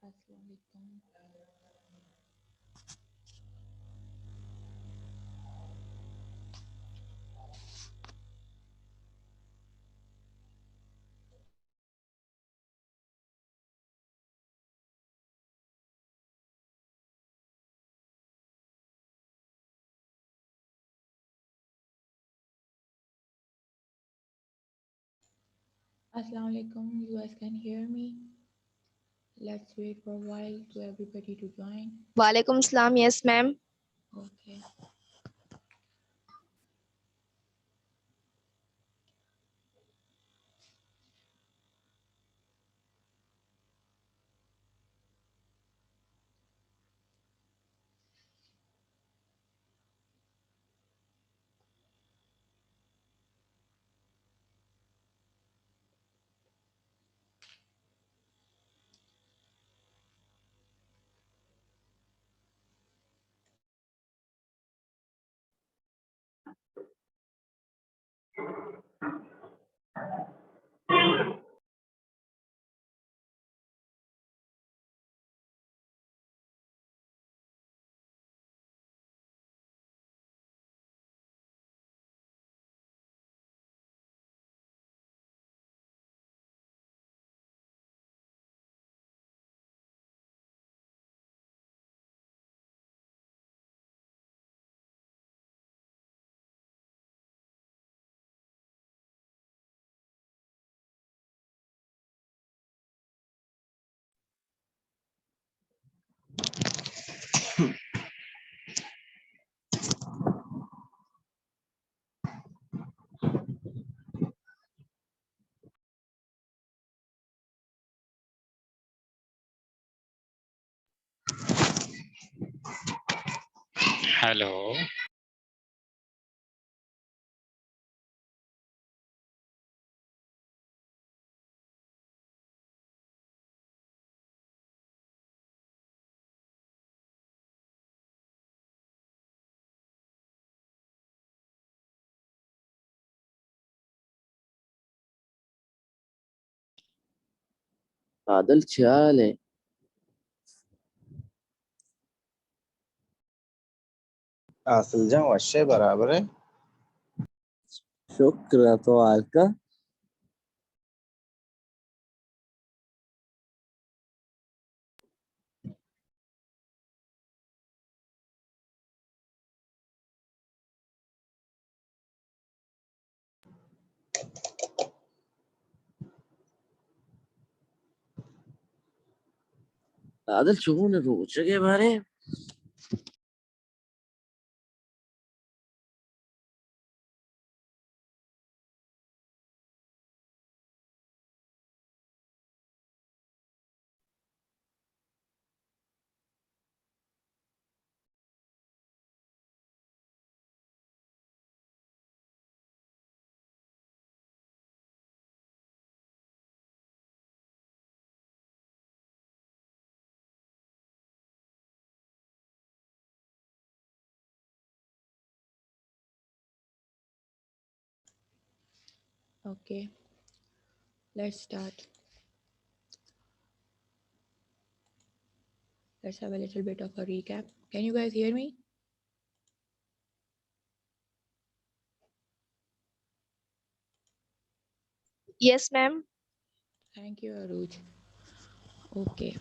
السلام علیکم. السلام علیکم. You guys can hear me? Let's wait for a while to everybody to join. وعلیکم السلام. یس میم. Okay. ہیلو. عادل چالیں اصل جان وشے برابر ہے. شکر تو آج کا عادل شون روچ کے بارے Okay. Let's start. Let's have a little bit of a recap. Can you guys hear me? Yes, ma'am. Thank you, Aruj. Okay.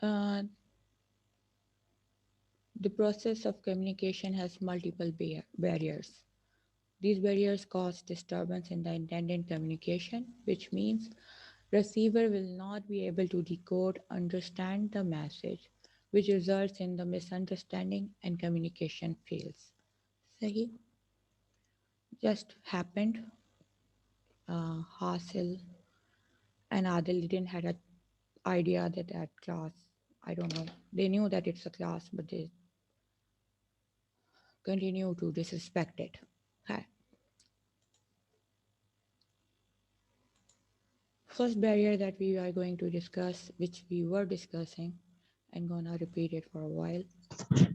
Uh, the process of communication has multiple barriers. These barriers cause disturbance in the intended communication, which means receiver will not be able to decode, understand the message, which results in the misunderstanding and communication fails. Sahi? Just happened. Hasil and Adil didn't had an idea that class, I don't know, they knew that it's a class, but they continue to disrespect it. Hi. First barrier that we are going to discuss, which we were discussing, and gonna repeat it for a while.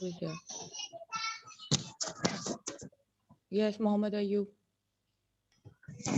Who's there? Yes, Mohammed Ayub.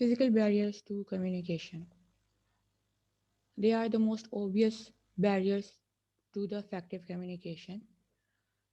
Physical barriers to communication. They are the most obvious barriers to the effective communication.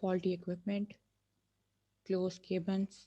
faulty equipment, closed cables.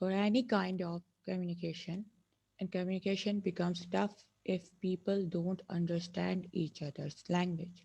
for any kind of communication, and communication becomes tough if people don't understand each other's language.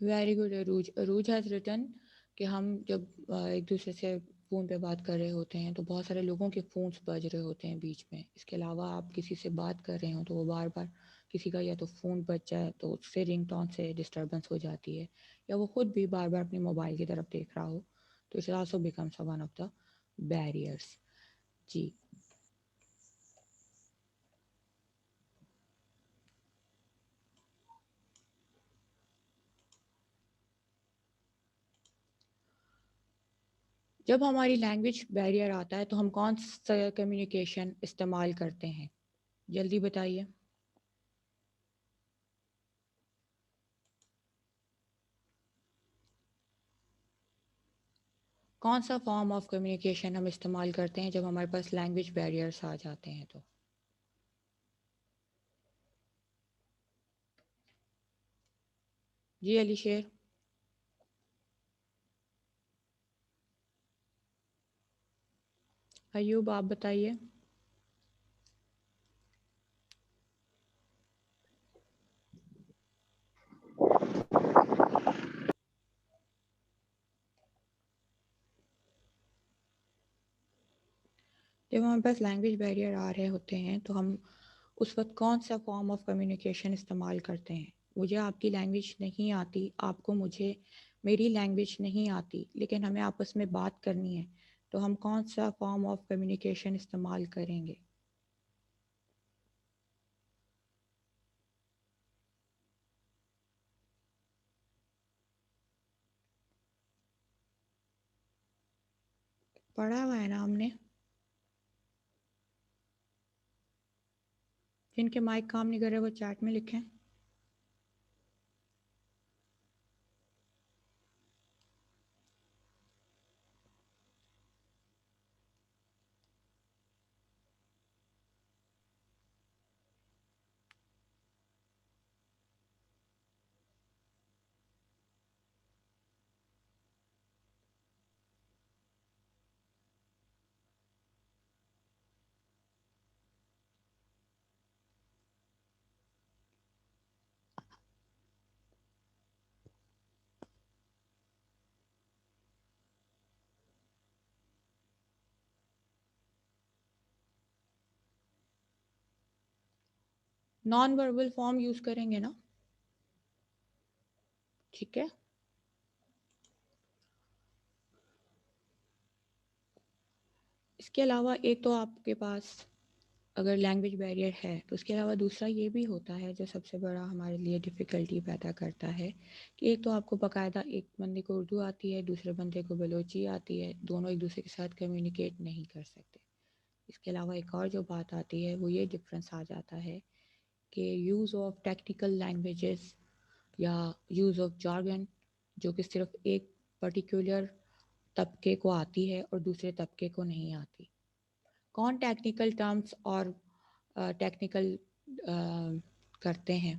Very good عروج. عروج has written کہ ہم جب ایک دوسرے سے phone پہ بات کر رہے ہوتے ہیں تو بہت سارے لوگوں کے فونس بج رہے ہوتے ہیں بیچ میں. اس کے علاوہ آپ کسی سے بات کر رہے ہوں تو وہ بار بار کسی کا یا تو فون بج جائے تو اس سے رنگ ٹون سے ڈسٹربنس ہو جاتی ہے, یا وہ خود بھی بار بار اپنے موبائل کی طرف دیکھ رہا ہو, تو it also becomes one of the barriers. جی جب ہماری لینگویج بیریئر آتا ہے تو ہم کون سا کمیونیکیشن استعمال کرتے ہیں؟ جلدی بتائیے. کون سا فارم آف کمیونیکیشن ہم استعمال کرتے ہیں جب ہمارے پاس لینگویج بیریئرس آ جاتے ہیں؟ تو جی علی شیر. ایوب آپ بتائیے. جب ہمارے پاس لینگویج بیریئر آ رہے ہوتے ہیں تو ہم اس وقت کون سا فارم آف کمیونیکیشن استعمال کرتے ہیں؟ مجھے آپ کی لینگویج نہیں آتی, آپ کو مجھے میری لینگویج نہیں آتی, لیکن ہمیں آپس میں بات کرنی ہے, تو ہم کون سا فارم آف کمیونیکیشن استعمال کریں گے؟ پڑھا ہوا ہے نا ہم نے. جن کے مائک کام نہیں کر رہے وہ چیٹ میں لکھیں. نان وربل فارم یوز کریں گے نا؟ ٹھیک ہے. اس کے علاوہ ایک تو آپ کے پاس اگر لینگویج بیریئر ہے تو اس کے علاوہ دوسرا یہ بھی ہوتا ہے جو سب سے بڑا ہمارے لیے ڈیفیکلٹی پیدا کرتا ہے کہ ایک تو آپ کو باقاعدہ ایک بندے کو اردو آتی ہے, دوسرے بندے کو بلوچی آتی ہے, دونوں ایک دوسرے کے ساتھ کمیونیکیٹ نہیں کر سکتے. اس کے علاوہ ایک اور جو بات آتی ہے وہ یہ ڈفرینس آ جاتا ہے کہ یوز آف ٹیکنیکل لینگویجز یا یوز آف جارگن جو کہ صرف ایک پرٹیکولر طبقے کو آتی ہے اور دوسرے طبقے کو نہیں آتی. کون ٹیکنیکل ٹرمز اور ٹیکنیکل کرتے ہیں,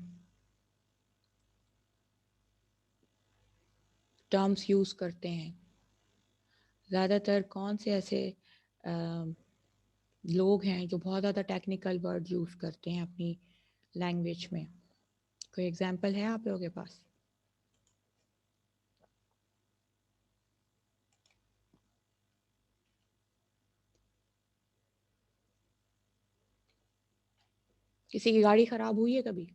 ٹرمز یوز کرتے ہیں؟ زیادہ تر کون سے ایسے لوگ ہیں جو بہت زیادہ ٹیکنیکل ورڈ یوز کرتے ہیں اپنی لینگویج میں؟ کوئی ایگزامپل ہے آپ لوگوں کے پاس؟ کسی کی گاڑی خراب ہوئی ہے کبھی؟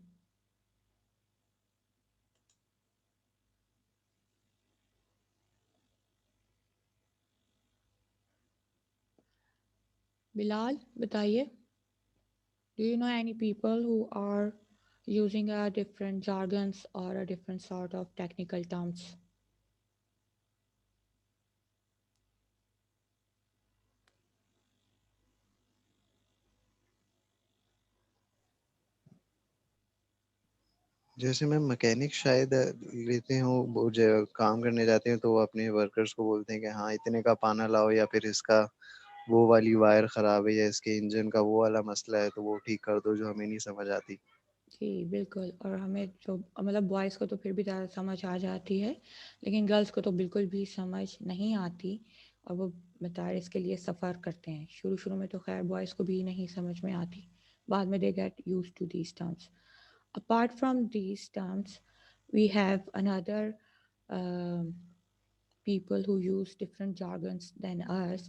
بلال بتائیے. Do you know any people who are using a different jargons or a different sort of technical terms? جیسے میں مکینک شاید لیتے ہوں وہ جو کام کرنے جاتے ہیں تو وہ اپنے ورکرز کو بولتے ہیں کہ ہاں اتنے کا پانا لاؤ, یا پھر اس کا وہ والی وائر خراب ہے, یا اس کے انجن کا وہ والا مسئلہ ہے تو وہ ٹھیک کر دو, جو ہمیں نہیں سمجھ آتی. جی بالکل. اور ہمیں جو مطلب بوائز کو تو پھر بھی زیادہ سمجھ آ جاتی ہے, لیکن گرلس کو تو بالکل بھی سمجھ نہیں آتی, اور وہ مدارس کے لیے سفر کرتے ہیں. شروع میں تو خیر بوائز کو بھی نہیں سمجھ میں آتی, بعد میں they get use to these terms. Apart from these terms We have another people who use different jargons than us.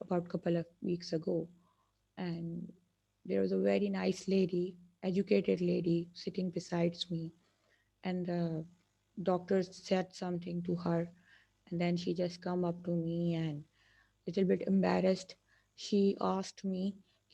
about couple of weeks ago, and there was a very nice lady, educated lady sitting besides me, and the doctor said something to her, and then she just come up to me and little bit embarrassed she asked me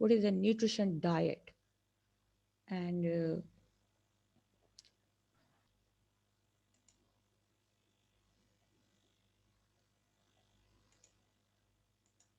what is a nutrition diet, and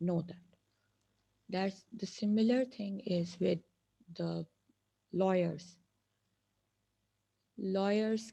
know that. That's the similar thing is with the lawyers. Lawyers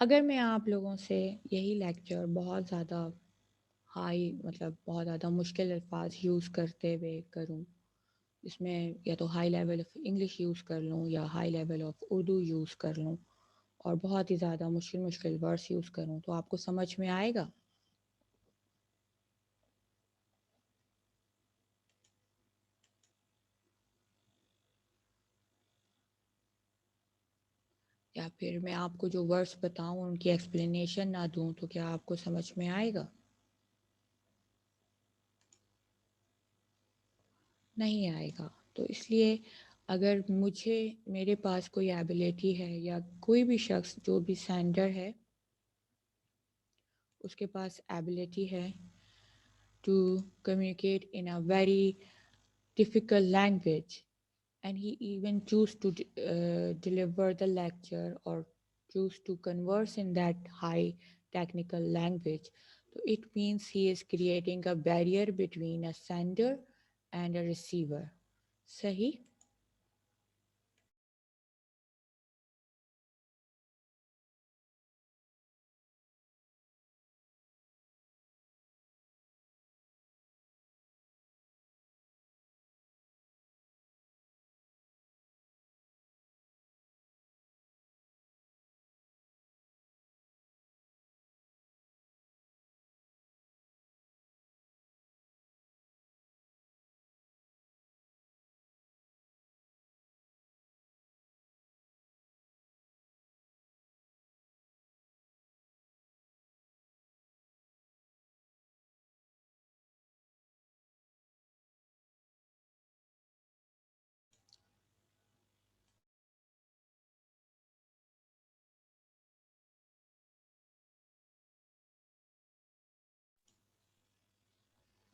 اگر میں آپ لوگوں سے یہی lecture بہت زیادہ high مطلب بہت زیادہ مشکل الفاظ یوز کرتے ہوئے کروں، اس میں یا تو high level of English use کر لوں یا high level of Urdu use کر لوں اور بہت ہی زیادہ مشکل ورڈس یوز کروں، تو آپ کو سمجھ میں آئے گا؟ یا پھر میں آپ کو جو ورڈس بتاؤں ان کی ایکسپلینیشن نہ دوں تو کیا آپ کو سمجھ میں آئے گا؟ نہیں آئے گا. تو اس لیے اگر میرے پاس کوئی ایبیلٹی ہے یا کوئی بھی شخص جو بھی سینڈر ہے اس کے پاس ایبیلٹی ہے to communicate in a very difficult language and he even choose to deliver the lecture or choose to converse in that high technical language, so it means he is creating a barrier between a sender and a receiver. Sahi?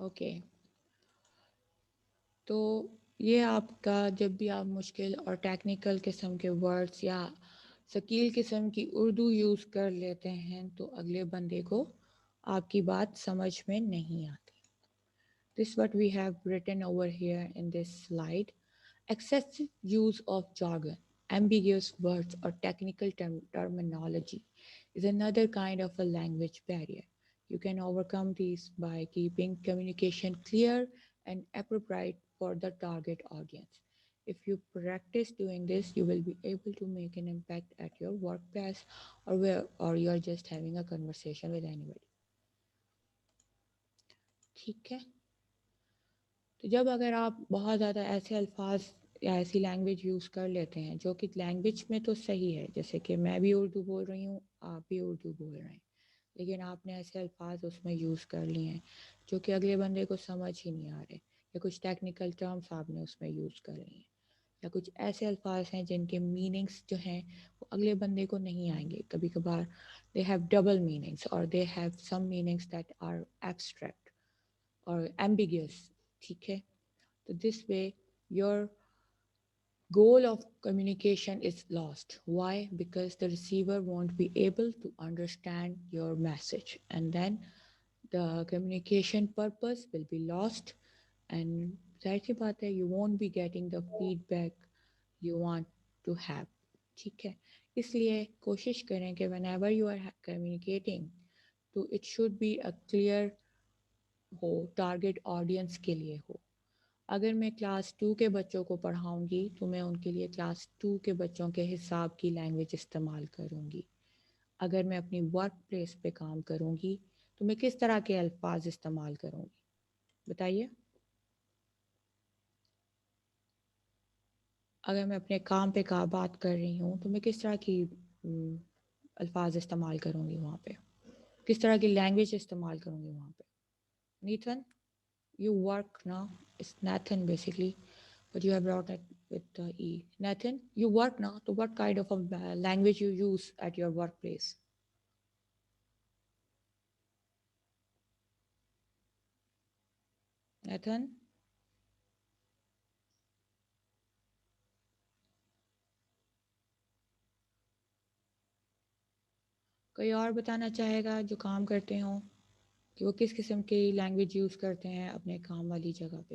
Okay. تو یہ آپ کا جب بھی آپ مشکل اور technical قسم کے ورڈز یا ثقیل قسم کی اردو یوز کر لیتے ہیں تو اگلے بندے کو آپ کی بات سمجھ میں نہیں آتی. This is what we have written over here in this slide. Excessive use of jargon, ambiguous words or technical terminology is another kind of a language barrier. You can overcome these by keeping communication clear and appropriate for the target audience. If you practice doing this, you will be able to make an impact at your workplace or you're just having a conversation with anybody. ٹھیک ہے. تو جب اگر آپ بہت زیادہ ایسے الفاظ یا ایسی لینگویج یوز کر لیتے ہیں جو کہ لینگویج میں تو صحیح ہے، جیسے کہ میں بھی اردو بول رہی ہوں، آپ بھی اردو بول رہے ہیں، لیکن آپ نے ایسے الفاظ اس میں یوز کر لیے ہیں جو کہ اگلے بندے کو سمجھ ہی نہیں آ رہے، یا کچھ ٹیکنیکل ٹرمس آپ نے اس میں یوز کر لیے ہیں، یا کچھ ایسے الفاظ ہیں جن کے میننگس جو ہیں وہ اگلے بندے کو نہیں آئیں گے. کبھی کبھار دے ہیو ڈبل میننگس اور they have some meanings that are abstract اور ایمبیگیوس. ٹھیک ہے. تو this way your goal of communication is lost. Why? Because the receiver won't be able to understand your message, and then the communication purpose will be lost, and ظاہر سی بات ہے you won't be getting the feedback you want to have. ٹھیک ہے. اس لیے کوشش کریں کہ whenever you are communicating تو it should be a clear who, target audience کے لیے ہو. اگر میں کلاس 2 کے بچوں کو پڑھاؤں گی تو میں ان کے لیے کلاس 2 کے بچوں کے حساب کی لینگویج استعمال کروں گی. اگر میں اپنی ورک پلیس پہ کام کروں گی تو میں کس طرح کے الفاظ استعمال کروں گی بتائیے. اگر میں اپنے کام پہ بات کر رہی ہوں تو میں کس طرح کی الفاظ استعمال کروں گی وہاں پہ، کس طرح کی لینگویج استعمال کروں گی وہاں پہ. Nathan you work now, it's Nathan basically, but you have brought it with the E. Nathan, you work now, so what kind of a language you use at your workplace? Nathan? کوئی اور بتانا چاہے گا جو کام کرتے ہوں کہ وہ کس قسم کی لینگویج یوز کرتے ہیں اپنے کام والی جگہ پہ.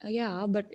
yeah, but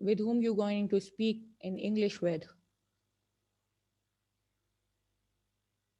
with whom you going to speak in English with?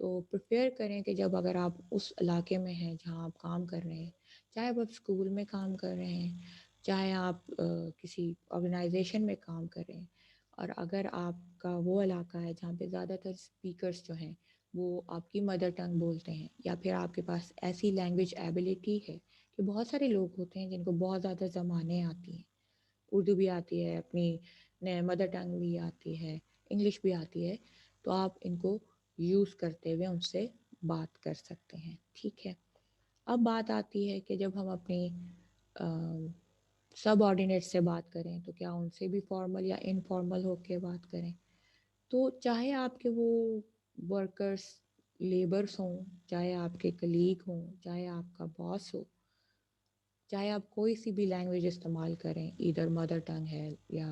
تو پریفیئر کریں کہ جب اگر آپ اس علاقے میں ہیں جہاں آپ کام کر رہے ہیں، چاہے آپ اسکول میں کام کر رہے ہیں، چاہے آپ کسی آرگنائزیشن میں کام کر رہے ہیں، اور اگر آپ کا وہ علاقہ ہے جہاں پہ زیادہ تر اسپیکرس جو ہیں وہ آپ کی مدر ٹنگ بولتے ہیں، یا پھر آپ کے پاس ایسی لینگویج ایبلٹی ہے کہ بہت سارے لوگ ہوتے ہیں جن کو بہت زیادہ زبانیں آتی ہیں، اردو بھی آتی ہے، اپنی مدر ٹنگ بھی آتی ہے، انگلش بھی آتی ہے، تو آپ ان کو یوز کرتے ہوئے ان سے بات کر سکتے ہیں. ٹھیک ہے، اب بات آتی ہے کہ جب ہم اپنی سب آرڈینیٹ سے بات کریں تو کیا ان سے بھی فارمل یا انفارمل ہو کے بات کریں. تو چاہے آپ کے وہ ورکرس لیبرس ہوں، چاہے آپ کے کلیگ ہوں، چاہے آپ کا باس ہو، چاہے آپ کوئی سی بھی لینگویج استعمال کریں، ادھر مدر ٹنگ ہے یا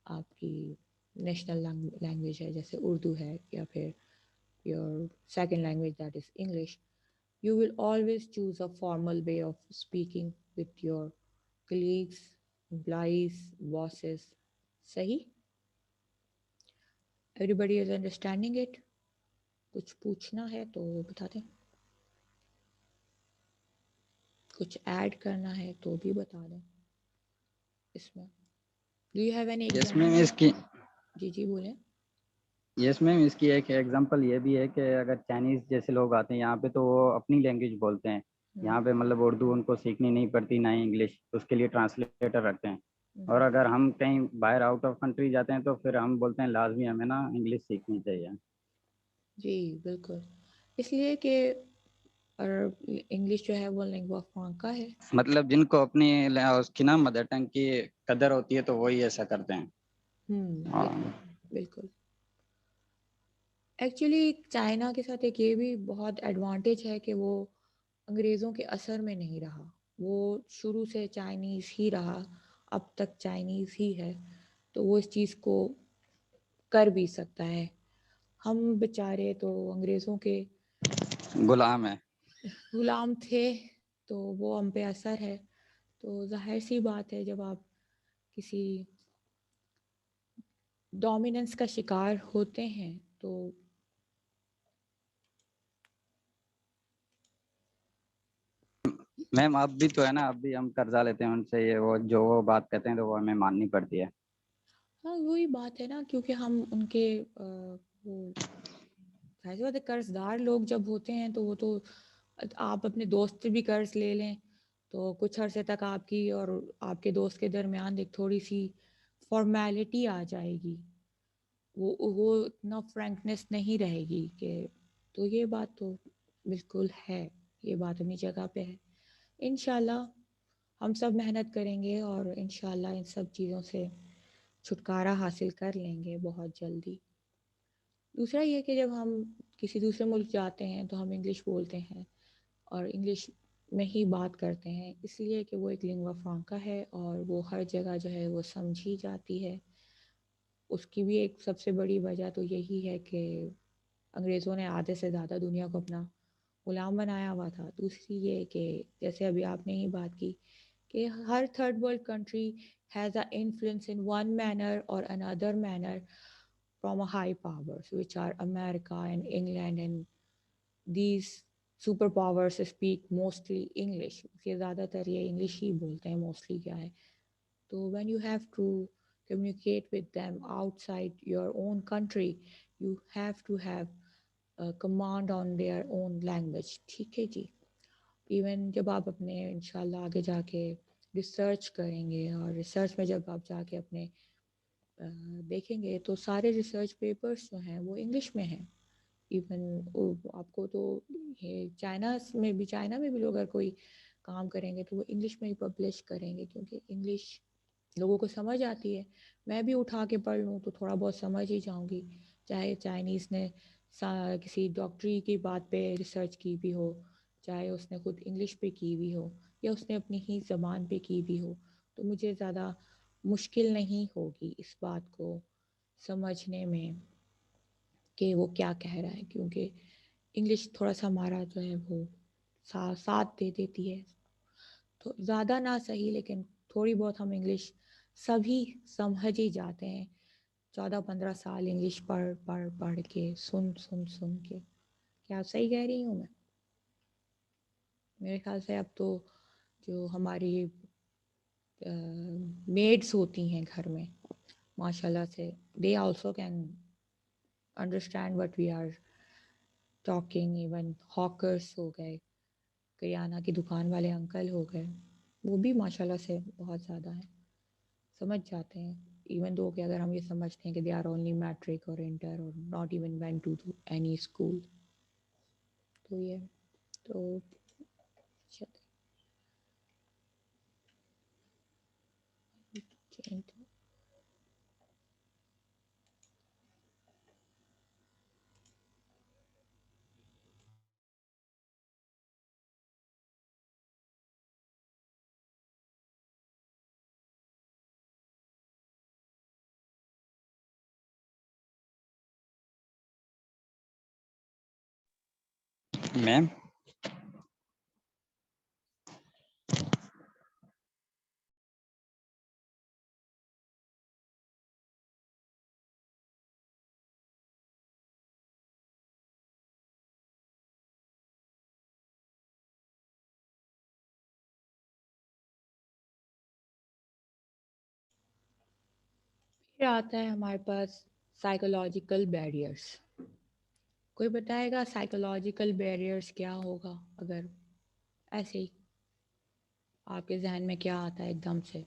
آپ کی نیشنل لینگویج ہے جیسے اردو ہے، یا پھر your second language that is English, you will always choose a formal way of speaking with your colleagues, employees, bosses. صحیح؟ Everybody is understanding it? کچھ پوچھنا ہے تو بتا دیں، کچھ ایڈ کرنا ہے تو بھی بتا دیں اس میں. Do you have any yes ma'am example? اس کی جی بولیں. یس میم اس کی ایک ایگزامپل یہ بھی ہے کہ اگر چائنیز جیسے لوگ آتے ہیں یہاں پہ تو وہ اپنی لینگویج بولتے ہیں، یہاں پہ مطلب اردو ان کو سیکھنی نہیں پڑتی نہ ہی انگلش، اس کے لیے ٹرانسلیٹر رکھتے ہیں. اور اگر ہم کہیں باہر آؤٹ آف کنٹری جاتے ہیں تو پھر ہم بولتے ہیں لازمی ہمیں نا انگلش سیکھنی چاہیے. جی بالکل، اس لیے کہ اور انگلش جو ہے وہ لینگوا فرانکا ہے. مطلب جن کو اپنی اس کی نا مدر ٹنگ کی قدر ہوتی ہے تو وہی ایسا کرتے ہیں. بالکل بالکل. ایکچولی چائنا کے ساتھ ایک یہ بھی بہت ایڈوانٹیج ہے کہ وہ انگریزوں کے اثر میں نہیں رہا، وہ شروع سے چائنیز ہی رہا، اب تک چائنیز ہی ہے، تو وہ اس چیز کو کر بھی سکتا ہے. ہم بیچارے تو انگریزوں کے غلام ہے. غلام تھے، تو وہ ہم پہ اثر ہے. تو ظاہر سی بات ہے جب آپ کسی ڈومیننس کا شکار ہوتے ہیں تو میم اب بھی تو ہے نا، اب بھی ہم قرضہ لیتے ہیں ان سے، یہ وہ جو وہ بات کہتے ہیں تو وہ ہمیں ماننی پڑتی ہے. ہاں وہی بات ہے نا، کیونکہ ہم ان کے وہ ظاہر بات ہے قرض دار لوگ جب ہوتے ہیں تو وہ تو آپ اپنے دوست سے بھی قرض لے لیں تو کچھ عرصے تک آپ کی اور آپ کے دوست کے درمیان ایک تھوڑی سی فارمیلٹی آ جائے گی، وہ اتنا فرینکنیس نہیں رہے گی کہ. تو یہ بات تو بالکل ہے، یہ بات اپنی جگہ پہ ہے. انشاءاللہ ہم سب محنت کریں گے اور انشاءاللہ ان سب چیزوں سے چھٹکارا حاصل کر لیں گے بہت جلدی. دوسرا یہ کہ جب ہم کسی دوسرے ملک جاتے ہیں تو ہم انگلش بولتے ہیں اور انگلش میں ہی بات کرتے ہیں، اس لیے کہ وہ ایک لنگوا فرانکا ہے اور وہ ہر جگہ جو ہے وہ سمجھی جاتی ہے. اس کی بھی ایک سب سے بڑی وجہ تو یہی ہے کہ انگریزوں نے آدھے سے زیادہ دنیا کو اپنا غلام بنایا ہوا تھا. دوسری یہ کہ جیسے ابھی آپ نے ہی بات کی کہ ہر third world country has a influence in one manner اور another manner from a high powers which are America and England, and these super powers speak mostly English. یہ زیادہ تر یہ انگلش ہی بولتے ہیں موسٹلی. کیا ہے تو when you have to communicate with them outside your own country, you have to have a command on their own language. ٹھیک ہے جی. ایون جب آپ اپنے انشاءاللہ آگے جا کے ریسرچ کریں گے اور ریسرچ میں جب آپ جا کے اپنے دیکھیں گے تو سارے ریسرچ پیپرس جو ہیں وہ انگلش میں ہیں. ایون آپ کو تو یہ چائنا میں بھی لوگ اگر کوئی کام کریں گے تو وہ انگلش میں ہی پبلش کریں گے، کیونکہ انگلش لوگوں کو سمجھ آتی ہے. میں بھی اٹھا کے پڑھ لوں تو تھوڑا بہت سمجھ ہی جاؤں گی، چاہے چائنیز نے کسی ڈاکٹری کی بات پہ ریسرچ کی بھی ہو، چاہے اس نے خود انگلش پہ کی بھی ہو یا اس نے اپنی ہی زبان پہ کی بھی ہو، تو مجھے زیادہ مشکل نہیں ہوگی اس بات کو سمجھنے میں کہ وہ کیا کہہ رہا ہے، کیونکہ انگلش تھوڑا سا ہمارا جو ہے وہ ساتھ دے دیتی ہے. تو زیادہ نہ صحیح لیکن تھوڑی بہت ہم انگلش سبھی سمجھ ہی جاتے ہیں. 14-15 سال انگلش پڑھ کے سن کے. کیا صحیح کہہ رہی ہوں میں؟ میرے خیال سے اب تو جو ہماری میڈس ہوتی ہیں گھر میں ماشاء اللہ سے they also can understand what we are talking. Even hawkers ہو گئے, کریانہ کی دکان والے انکل ہو گئے, وہ بھی ماشاء اللہ سے بہت زیادہ ہیں, سمجھ جاتے ہیں. ایون دو کہ اگر ہم یہ سمجھتے ہیں کہ دے آر اونلی میٹرک اور انٹر اور not even went to any school, تو یہ تو میم پھر آتا ہے ہمارے پاس سائیکولوجیکل بیریئرس. کوئی بتائے گا سائیکولوجیکل بیریئرس کیا ہوگا؟ اگر ایسے ہی آپ کے ذہن میں کیا آتا ہے ایک دم سے؟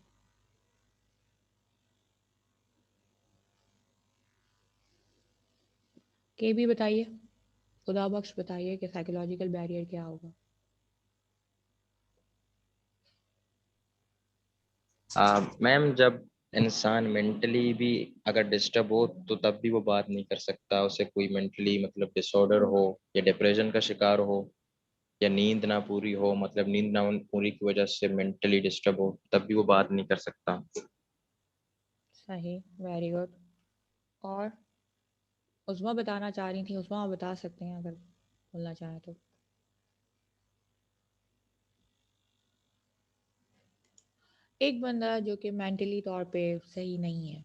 کہ بھی بتائیے, خدا بخش بتائیے کہ سائیکولوجیکل بیریئر کیا ہوگا. میم جب انسان مینٹلی بھی اگر ڈسٹرب ہو تو تب بھی وہ بات نہیں کر سکتا, اسے کوئی مینٹلی مطلب ڈس آرڈر ہو یا ڈپریشن کا شکار ہو یا نیند نہ پوری ہو, مطلب نیند نہ پوری کی وجہ سے مینٹلی ڈسٹرب ہو, تب بھی وہ بات نہیں کر سکتا. صحیح, ویری گڈ. اور عظمیٰ بتانا چاہ رہی تھیں, عظمیٰ آپ بتا سکتے ہیں اگر بولنا چاہیں تو. ایک بندہ جو کہ مینٹلی طور پہ صحیح نہیں ہے,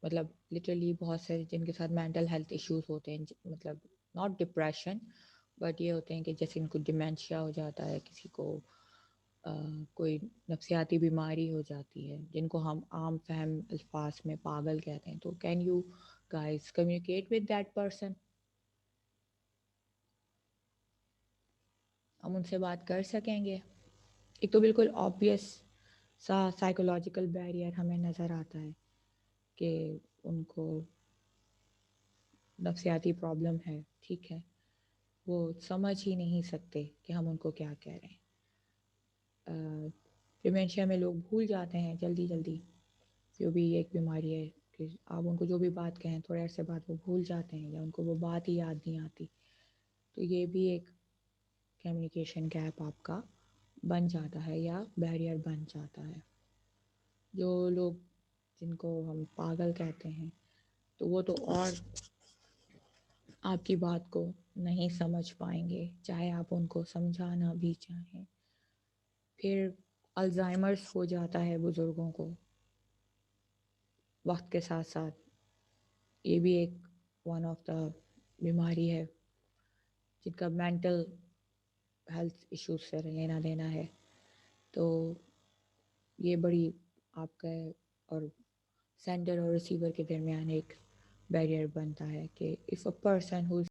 مطلب لٹرلی بہت سے جن کے ساتھ مینٹل ہیلتھ ایشوز ہوتے ہیں, مطلب ناٹ ڈپریشن بٹ یہ ہوتے ہیں کہ جیسے ان کو ڈیمینشیا ہو جاتا ہے, کسی کو کوئی نفسیاتی بیماری ہو جاتی ہے جن کو ہم عام فہم الفاظ میں پاگل کہتے ہیں, تو can you guys communicate with that person? ہم ان سے بات کر سکیں گے. ایک تو بالکل آبویس سا سائیکولوجیکل بیریئر ہمیں نظر آتا ہے کہ ان کو نفسیاتی پرابلم ہے, ٹھیک ہے, وہ سمجھ ہی نہیں سکتے کہ ہم ان کو کیا کہہ رہے ہیں. ڈیمینشیا میں لوگ بھول جاتے ہیں جلدی جلدی, جو بھی ایک بیماری ہے کہ آپ ان کو جو بھی بات کہیں تھوڑے عرصے بعد وہ بھول جاتے ہیں یا ان کو وہ بات ہی یاد نہیں آتی. تو یہ بھی ایک کمیونیکیشن گیپ آپ کا بن جاتا ہے یا بیریئر بن جاتا ہے. جو لوگ جن کو ہم پاگل کہتے ہیں تو وہ تو اور آپ کی بات کو نہیں سمجھ پائیں گے چاہے آپ ان کو سمجھانا بھی چاہیں. پھر الزائمرس ہو جاتا ہے بزرگوں کو وقت کے ساتھ ساتھ, یہ بھی ایک ون آف دا بیماری ہے جن کا مینٹل ہیلتھ ایشوز سے لینا دینا ہے. تو یہ بڑی آپ کا اور سینڈر اور ریسیور کے درمیان ایک بیریئر بنتا ہے کہ اف اے پرسن ہو